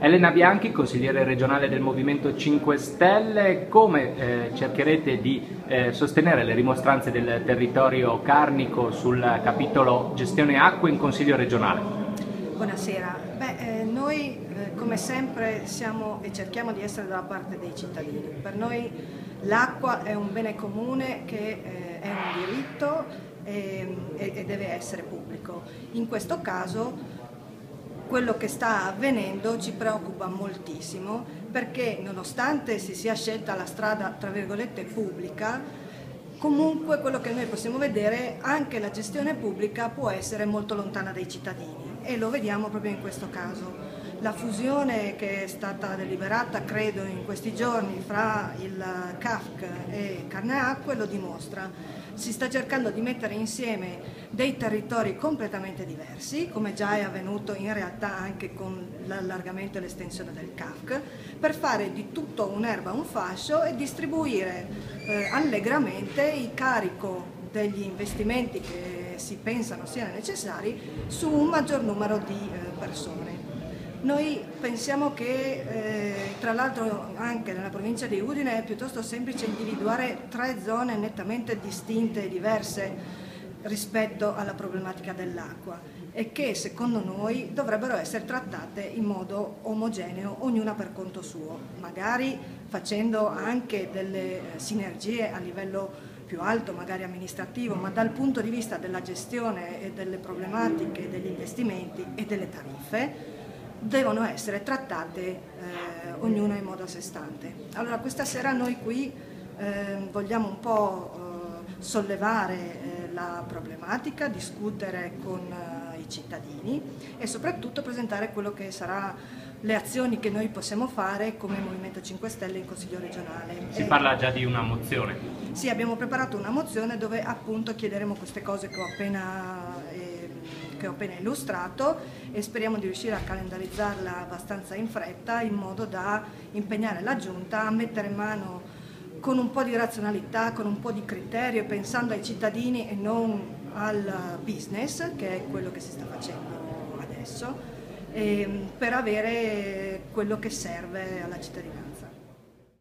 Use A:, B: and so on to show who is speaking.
A: Elena Bianchi, consigliere regionale del Movimento 5 Stelle, come cercherete di sostenere le rimostranze del territorio carnico sul capitolo gestione acque in Consiglio regionale?
B: Buonasera, noi come sempre siamo e cerchiamo di essere dalla parte dei cittadini. Per noi l'acqua è un bene comune che è un diritto e deve essere pubblico. In questo caso quello che sta avvenendo ci preoccupa moltissimo perché nonostante si sia scelta la strada tra virgolette pubblica, comunque quello che noi possiamo vedere, anche la gestione pubblica può essere molto lontana dai cittadini e lo vediamo proprio in questo caso. La fusione che è stata deliberata, credo, in questi giorni fra il CAFC e Carneacque lo dimostra. Si sta cercando di mettere insieme dei territori completamente diversi, come già è avvenuto in realtà anche con l'allargamento e l'estensione del CAFC, per fare di tutto un'erba un fascio e distribuire allegramente il carico degli investimenti che si pensano siano necessari su un maggior numero di persone. Noi pensiamo che tra l'altro anche nella provincia di Udine è piuttosto semplice individuare 3 zone nettamente distinte e diverse rispetto alla problematica dell'acqua e che secondo noi dovrebbero essere trattate in modo omogeneo, ognuna per conto suo, magari facendo anche delle sinergie a livello più alto, magari amministrativo, ma dal punto di vista della gestione e delle problematiche degli investimenti e delle tariffe devono essere trattate ognuna in modo a sé stante. Allora questa sera noi qui vogliamo un po' sollevare la problematica, discutere con i cittadini e soprattutto presentare quello che sarà le azioni che noi possiamo fare come Movimento 5 Stelle in Consiglio regionale.
A: Si parla già di una mozione?
B: Sì, abbiamo preparato una mozione dove appunto chiederemo queste cose che ho appena illustrato e speriamo di riuscire a calendarizzarla abbastanza in fretta in modo da impegnare la Giunta a mettere in mano con un po' di razionalità, con un po' di criterio, pensando ai cittadini e non al business, che è quello che si sta facendo adesso, per avere quello che serve alla cittadinanza.